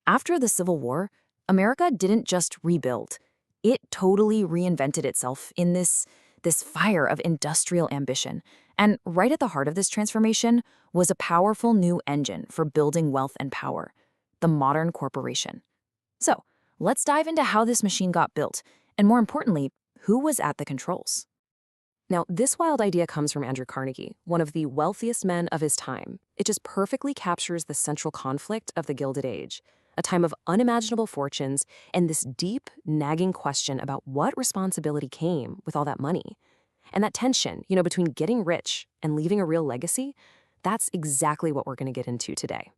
After the Civil War, America didn't just rebuild. It totally reinvented itself in this fire of industrial ambition. And right at the heart of this transformation was a powerful new engine for building wealth and power, the modern corporation. So, let's dive into how this machine got built, and more importantly, who was at the controls. Now, this wild idea comes from Andrew Carnegie, one of the wealthiest men of his time. It just perfectly captures the central conflict of the Gilded Age, a time of unimaginable fortunes and this deep, nagging question about what responsibility came with all that money. And that tension, between getting rich and leaving a real legacy, that's exactly what we're going to get into today.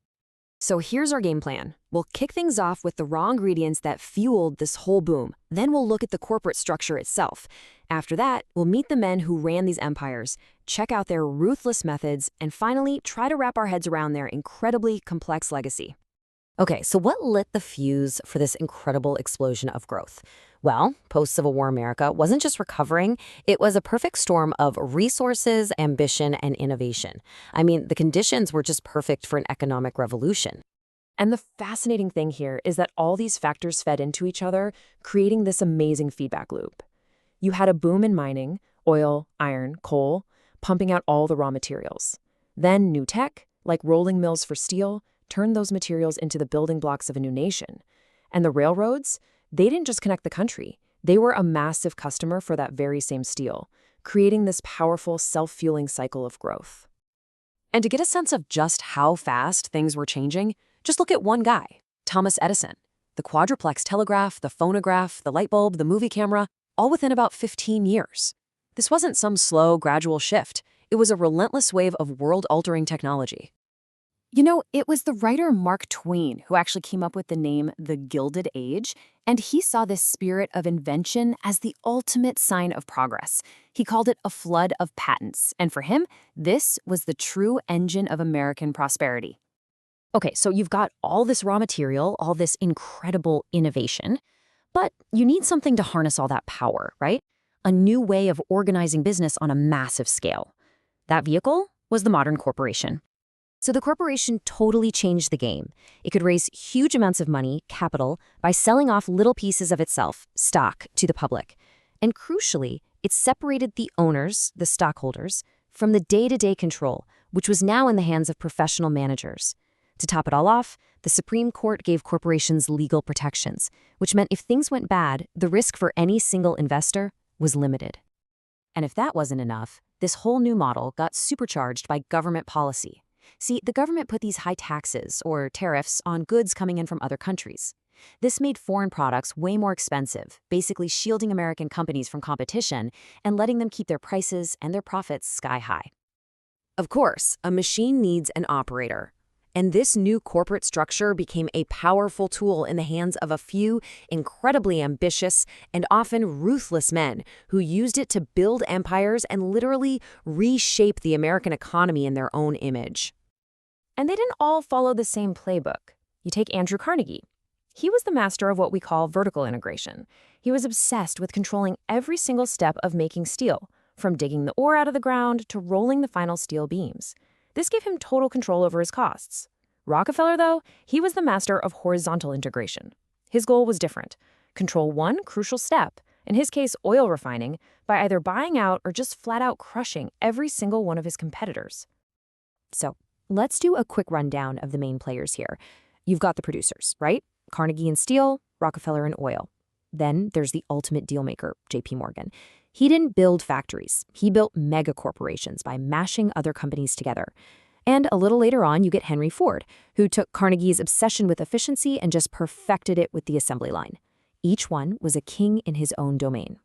So here's our game plan. We'll kick things off with the raw ingredients that fueled this whole boom. Then we'll look at the corporate structure itself. After that, we'll meet the men who ran these empires, check out their ruthless methods, and finally try to wrap our heads around their incredibly complex legacy. Okay, so what lit the fuse for this incredible explosion of growth? Well, post-Civil War America wasn't just recovering, it was a perfect storm of resources, ambition, and innovation. I mean, the conditions were just perfect for an economic revolution. And the fascinating thing here is that all these factors fed into each other, creating this amazing feedback loop. You had a boom in mining, oil, iron, coal, pumping out all the raw materials. Then new tech, like rolling mills for steel, turned those materials into the building blocks of a new nation. And the railroads, they didn't just connect the country. They were a massive customer for that very same steel, creating this powerful self-fueling cycle of growth. And to get a sense of just how fast things were changing, just look at one guy, Thomas Edison. The quadruplex telegraph, the phonograph, the light bulb, the movie camera, all within about 15 years. This wasn't some slow, gradual shift. It was a relentless wave of world-altering technology. It was the writer Mark Twain who actually came up with the name the Gilded Age, and he saw this spirit of invention as the ultimate sign of progress. He called it a flood of patents, and for him, this was the true engine of American prosperity. Okay, so you've got all this raw material, all this incredible innovation, but you need something to harness all that power, right? A new way of organizing business on a massive scale. That vehicle was the modern corporation. So the corporation totally changed the game. It could raise huge amounts of money, capital, by selling off little pieces of itself, stock, to the public. And crucially, it separated the owners, the stockholders, from the day-to-day control, which was now in the hands of professional managers. To top it all off, the Supreme Court gave corporations legal protections, which meant if things went bad, the risk for any single investor was limited. And if that wasn't enough, this whole new model got supercharged by government policy. See, the government put these high taxes, or tariffs, on goods coming in from other countries. This made foreign products way more expensive, basically shielding American companies from competition and letting them keep their prices and their profits sky high. Of course, a machine needs an operator. And this new corporate structure became a powerful tool in the hands of a few incredibly ambitious and often ruthless men who used it to build empires and literally reshape the American economy in their own image. And they didn't all follow the same playbook. You take Andrew Carnegie. He was the master of what we call vertical integration. He was obsessed with controlling every single step of making steel, from digging the ore out of the ground to rolling the final steel beams. This gave him total control over his costs. Rockefeller, though, he was the master of horizontal integration. His goal was different: control one crucial step, in his case oil refining, by either buying out or just flat out crushing every single one of his competitors. So, let's do a quick rundown of the main players here. You've got the producers, right? Carnegie in steel, Rockefeller in oil. Then there's the ultimate dealmaker, J.P. Morgan. He didn't build factories. He built mega corporations by mashing other companies together. And a little later on, you get Henry Ford, who took Carnegie's obsession with efficiency and just perfected it with the assembly line. Each one was a king in his own domain.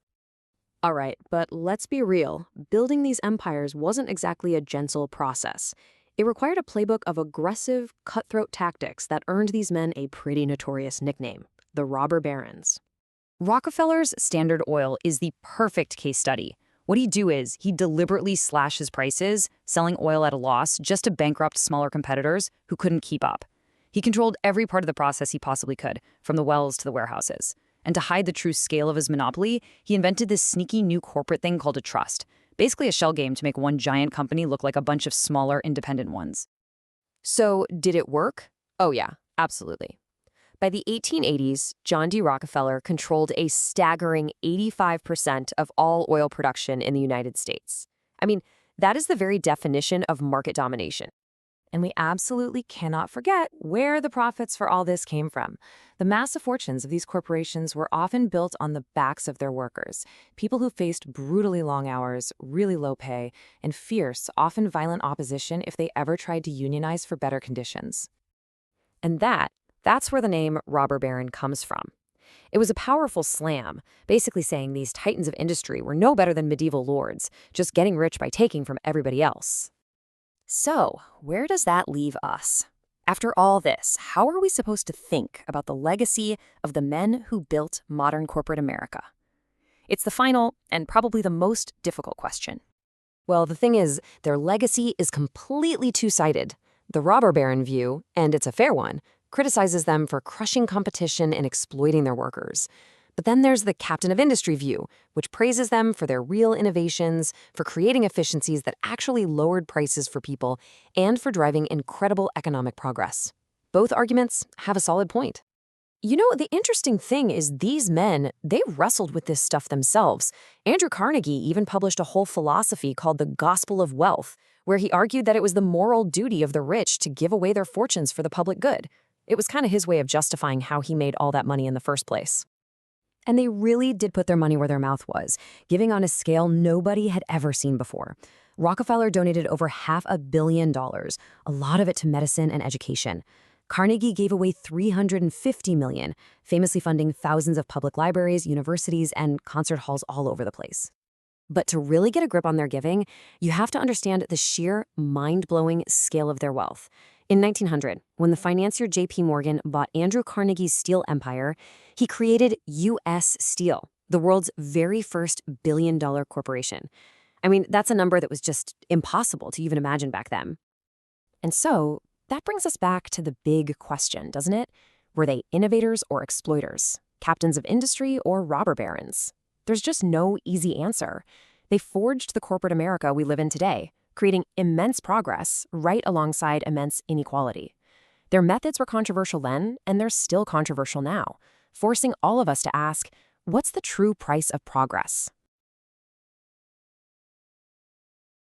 All right, but let's be real. Building these empires wasn't exactly a gentle process. It required a playbook of aggressive, cutthroat tactics that earned these men a pretty notorious nickname, the robber barons. Rockefeller's Standard Oil is the perfect case study. What he'd do is he'd deliberately slash his prices, selling oil at a loss just to bankrupt smaller competitors who couldn't keep up. He controlled every part of the process he possibly could, from the wells to the warehouses. And to hide the true scale of his monopoly, he invented this sneaky new corporate thing called a trust. Basically a shell game to make one giant company look like a bunch of smaller, independent ones. So, did it work? Oh yeah, absolutely. By the 1880s, John D. Rockefeller controlled a staggering 85% of all oil production in the United States. I mean, that is the very definition of market domination. And we absolutely cannot forget where the profits for all this came from. The massive fortunes of these corporations were often built on the backs of their workers, people who faced brutally long hours, really low pay, and fierce, often violent opposition if they ever tried to unionize for better conditions. And that's where the name robber baron comes from. It was a powerful slam, basically saying these titans of industry were no better than medieval lords, just getting rich by taking from everybody else. So, where does that leave us? After all this, how are we supposed to think about the legacy of the men who built modern corporate America? It's the final and probably the most difficult question. Well, the thing is, their legacy is completely two-sided. The robber baron view, and it's a fair one, criticizes them for crushing competition and exploiting their workers. But then there's the captain of industry view, which praises them for their real innovations, for creating efficiencies that actually lowered prices for people, and for driving incredible economic progress. Both arguments have a solid point. You know, the interesting thing is these men, they wrestled with this stuff themselves. Andrew Carnegie even published a whole philosophy called the Gospel of Wealth, where he argued that it was the moral duty of the rich to give away their fortunes for the public good. It was kind of his way of justifying how he made all that money in the first place. And they really did put their money where their mouth was, giving on a scale nobody had ever seen before. Rockefeller donated over $500 million, a lot of it to medicine and education. Carnegie gave away $350 million, famously funding thousands of public libraries, universities, and concert halls all over the place. But to really get a grip on their giving, you have to understand the sheer, mind-blowing scale of their wealth. In 1900, when the financier J.P. Morgan bought Andrew Carnegie's steel empire, he created U.S. Steel, the world's very first billion-dollar corporation. I mean, that's a number that was just impossible to even imagine back then. And so, that brings us back to the big question, doesn't it? Were they innovators or exploiters? Captains of industry or robber barons? There's just no easy answer. They forged the corporate America we live in today, creating immense progress right alongside immense inequality. Their methods were controversial then, and they're still controversial now, forcing all of us to ask, what's the true price of progress?